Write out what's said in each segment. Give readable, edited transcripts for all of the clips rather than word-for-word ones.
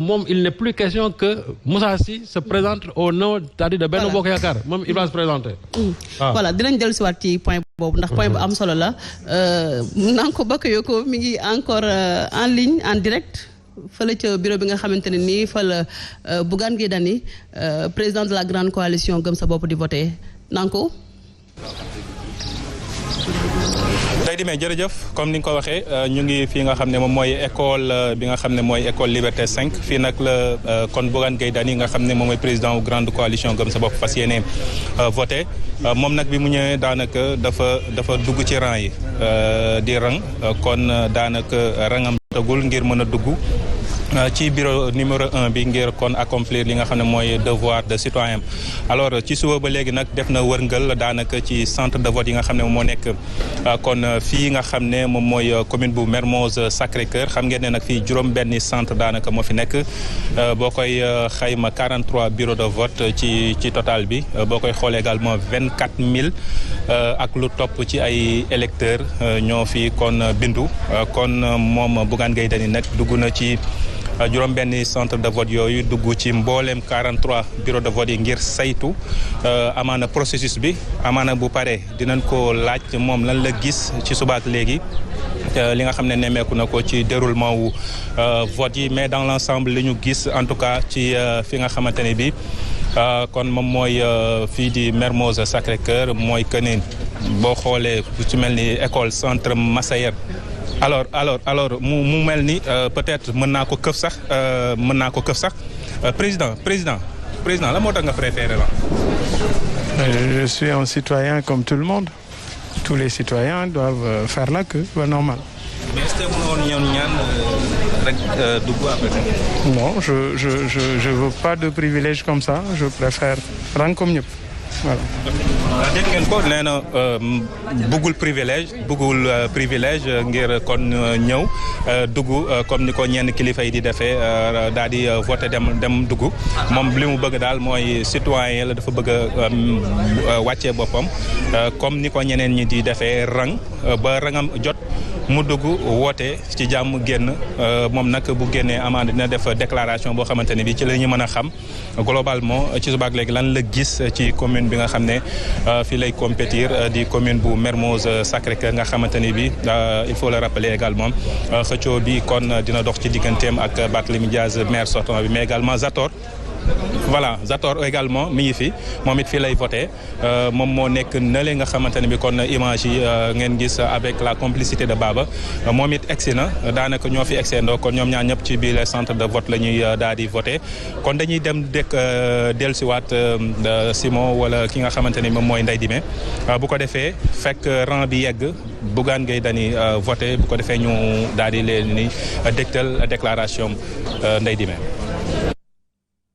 moom il n'est plus question que Moussa Sy se présente au nom c'est-à-dire de Benno Bokk Yaakaar moom il va se présenter. voilà dinañ dellusiwaat ci point boobu ndax point bu am solo la Nanko Bakayoko mi ngi encore en ligne en direct fële ca bureau bi nga xamante ne nii fa la Bougane Gueye Dany président de la grande coalition Gëm sa bopp di voté Nanko. tey di jërëjëf comme ni nga ko waxee ñu ngi fii nga xam ne moom mooy école bi nga xam ne mooy école Liberté 5 fii nag la kon Bougane Gueye Dany nga xam ne moom mooy président wu grande coalition Gëm sa bopp fas yéene voté moom nag bi mu ñëwee daanaka dafa dugg ci rang yi di rang kon daanaka rangam tagul ngir mën a dugg ci bureau numéro 1 bi ngir kon accomplir li nga xam ne mooy devoir de citoyen alors ci suba ba léegi nag def na wërngël daanaka ci centre de vote yi nga xam ne moom moo nekk kon fii nga xam ne moom mooy commune bu Mermoz Sacré-Cœur xam ngeen ne nag fii juróom-benni centre daanaka moo fi nekk boo koy xayma 43 bureau de vote ci total bi boo koy xoolee également 24000 ak lu topp ci ay électeurs ñoo fi kon bindu kon moom Bougane Gueye Dany nag dugg na ci juróom-benni centre de vote yooyu dugg ci mbooleem 43 bureau de vote yi ngir saytu amaana processus bi amaana bu pare dinañ ko laaj moom lan la gis ci subaak léegi li nga xam ne nemmeeku na ko ci déroulement wu vote yi mais dans l'ensemble li ñu gis en tout cas ci fi nga xamante ne bi kon moom mooy fii di Mermoz Sacré-Cœur mooy que ni boo xoolee ci mel ni école centre Massayer alors mu mel ni peut-être mën naa ko këf sax président la moo tax nga préféré la. Je suis un citoyen comme tout le monde. Tous les citoyens doivent faire la queue, c'est normal. Mais est-ce que mënoon ñaan rek dugg après. Non, je veux pas de privilèges comme ça. Je préfère rang comme ñëpp. Voilà. dégg ngeen ko nee na bëggul privilège ngir kon ñëw dugg comme ni ko ñenn kilifa yi di defee daal di voté dem dugg moom li mu bëgg daal mooy citoyen la dafa bëgg a wàccee boppam comme ni ko ñeneen ñi di defee rang ba rangam jot mu dugg woote ci jàmm génn moom nag bu génnee amaana dina def déclaration boo xamante ne bi ci la ñu mën a xam globalement ci subaak léegi lan la gis ci commune bi nga xam ne fii lay compétir di commune bu Mermoz Sacré-Cœur nga xamante ni bi il faut le rappeler également xëccoo bi kon dina dox ci digganteem ak Barthélémy Diaz maire sortant bi mais également Zator également mi ngi fi moom it fii lay voté moom moo nekk nële nga xamante ne bi kon image yi ngeen gis avec la complicité de Baba moom it egsi na daanaka ñoo fi egseendoo kon ñoom ñaar ñëpp ci biir centre de vote la ñuy daal di voté kon dañuy dem dellusiwaat Simon wala ki nga xamante ni moom mooy Ndeye Dime bu ko defee fekk rang bi yegg Bougane Gueye Dany voté bu ko defee ñu daal di leen ni dégtal déclaration Ndeye Dime.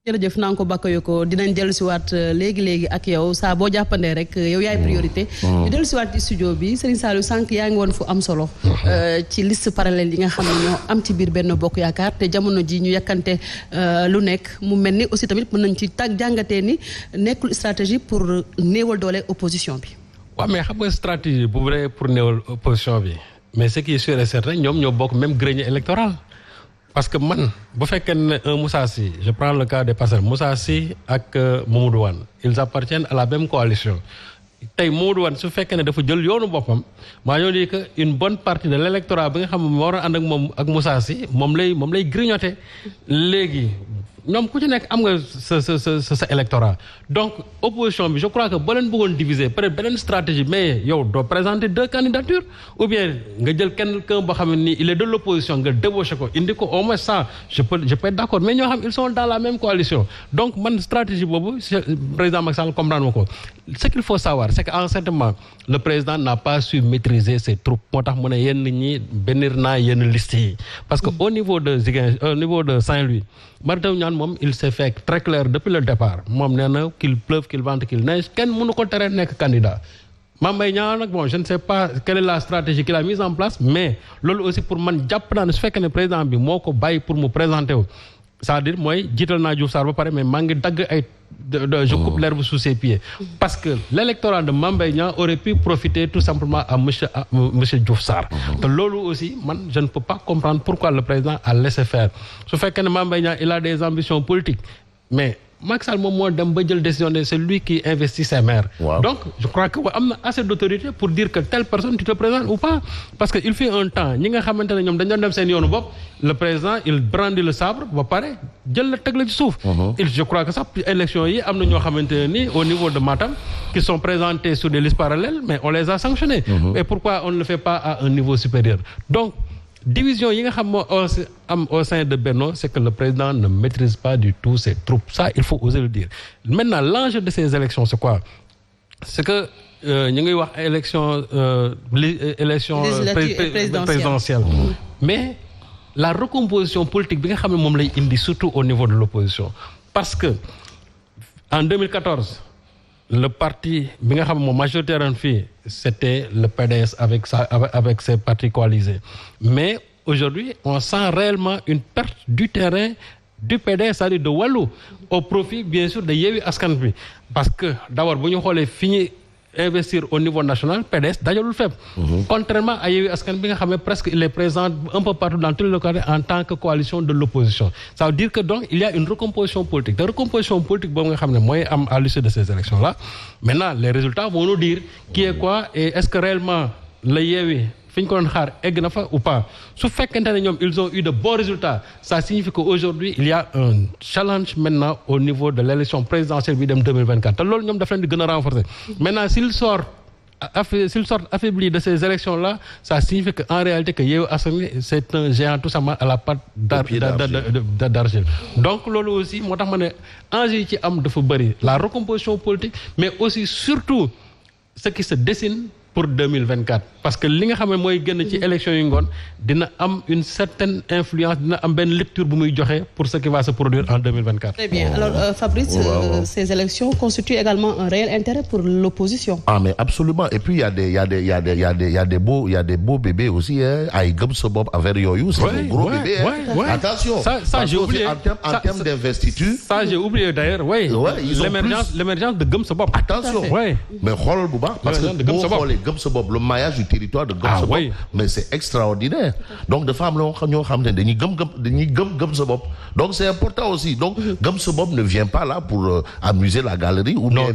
jërëjëf Nanko Bakayoko dinañ dellusiwaat léegi ak yow saa boo jàppandee rek yow yaay priorité. ñu dellusiwaat ci studio bi Serigne Saliou sànq yaa ngi woon fu am solo. ci liste parallèle yi nga xam ne ñoo am ci biir Benno Bokk Yaakaar te jamono ji ñu yàkkante lu nekk mu mel ni aussi tamit mën nañ ci jàngatee ni nekkul stratégie pour néewal doole opposition bi. waaw mais xam nga stratégie bu vrai pour néewal opposition bi mais ce qui est sûr et certain ñoom ñoo bokk même grenier électoral. parce que man bu fekkee ne un Moussa Sy je prends le cas des Parcelles Moussa Sy ak Mamadou Wane ils appartiennent à la même coalition tey Mamadou Wane su fekkee ne dafa jël yoonu boppam maa ñoo di que une bonne partie de l' électorat bi nga xam ne moo war a ànd ak moom ak Moussa Sy moom lay grignoter léegi ñoom ku ci nekk am nga sa électorat donc opposition bi je crois que boo leen bëggoon diviser peut-être beneen stratégie mais yow doo présenter 2 candidatures ou bien nga jël quelqu'un boo xam ne nii il est de l'opposition nga débauché ko indi ko au moins ça je peux être d'accord mais ñoo xam ils sont dans la même coalition donc man stratégie boobu président Macky Sall comprendre ma ko ce qu'il faut savoir c'est que en ce moment le président n'a pas su maîtriser ses troupes moo tax mu ne yenn ñi bénir naa yenn liste yi parce que au niveau de Saint-Louis moom il s'est fait très clair depuis le départ moom nee na qu'il pleuve qu'il vente qu'il neige kenn mënu ko tere nekk candidat Mame Mbaye Niang nag bon je ne sais pas quelle est la stratégie qu'il a mise en place mais loolu aussi pour man jàpp naa ne su fekkee ne président bi moo ko bàyyi pour mu présenter wu c'est-à-dire mooy jiital naa Diouf Sarr ba pare mais maa ngi dagg ay je coupe l'herbe sous ses pieds. Parce que l'électorat de Mame Mbaye Niang aurait pu profiter tout simplement à monsieur Diouf Sarr. te loolu aussi man je ne peux pas comprendre pourquoi le président a laissé faire su fekkee ne Mame Mbaye Niang il a des ambitions politiques mais Macky Sall moom moo dem ba jël décision de c'est lui qui investit ses maires. Wow. Donc je crois que am na assez d'autorité pour dire que telle personne tu te présentes ou pas parce que il fait un temps ñi nga xamante ne ñoom dañu doon dem seen yoonu bopp le président il brandit le sabre ba pare jël la teg la ci suuf. Je crois que sax élection yi am na ñoo xamante ne ni au niveau de Matam qui sont présentés sur des listes parallèles mais on les a sanctionnés. Et pourquoi on ne le fait pas à un niveau supérieur donc division yi nga xam moo am au sein de Benno c'est que le président ne maîtrise pas du tout ses troupes ça il faut oser le dire maintenant l'enjeu de ces élections c'est quoi c'est que ñu ngi wax élection présidentielle mais la recomposition politique bi nga xam ne moom lay indi surtout au niveau de l'opposition parce que en 2014 le parti bi nga xam ne moom majoritaire fii c'était le PDS avec ses partis coalisés mais aujourd'hui on sent réellement une perte du terrain du PDS c'est-à-dire de Wallu au profit bien sûr de Yewwi Askan Wi parce que d'abord bu ñu xoolee fi ñuy investir au niveau national PDS dajalul fépp contrairement à Yewwi Askan bi nga xam ne presque il est présent un peu partout dans tous les localités en tant que coalition de l'opposition ça veut dire que donc il y a une recomposition politique te recomposition politique boobu nga xam ne mooy am à l'issue de ces élections là maintenant les résultats vont nous dire qui est quoi et est-ce que réellement la Yewwi fi ñu ko doon xaar egg na fa ou pas su fekkente ne ñoom ils ont eu de bons résultats ça signifie qu'aujourd'hui il y a un challenge maintenant au niveau de l'élection présidentielle bi dem 2024 te loolu ñoom daf leen di gën a renforcer maintenant s'ils sortent affaiblis de ces élections là ça signifie que en réalité que Yewwi Askan Wi c'est un géant tout simplement à la patte d'argile donc loolu aussi moo tax ma ne enjeu yi ci am dafa bëri la recomposition politique mais aussi surtout ce qui se dessine pour 2024 parce que li nga xam ne mooy génn ci élection yu ngoon dina am une certaine influence dina am benn lecture bu muy joxe pour ce qui va se produire en 2024. Très bien alors Fabrice ces élections constituent également un réel intérêt pour l'opposition. Ah mais absolument et puis il y a des beaux bébés aussi ay gëm sa bopp affaire yooyu c'est des gros bébés attention ça j'ai oublié en termes d'investiture ça j'ai oublié d'ailleurs l'émergence de gëm sa bopp attention mais xoolal bu baax parce que boo xoolee gëm sa bopp le maillage du territoire de gëm sa bopp mais c'est extraordinaire donc dafa am ñoo xam ne dañuy gëm sa bopp donc c'est important aussi donc gëm sa bopp ne vient pas là pour amuser la galerie ou bien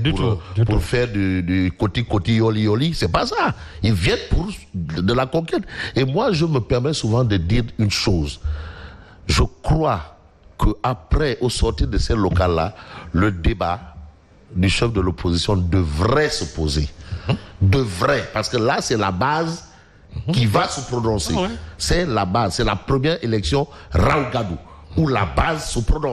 pour faire du koti yoli c'est pas ça ils viennent pour de la conquête et moi je me permets souvent de dire une chose je crois que après au sortir de ces locales là le débat du chef de l'opposition devrait se poser devrait parce que là c'est la base qui va se prononcer c'est la base c'est la première élection Raw Gadu où la base se prononce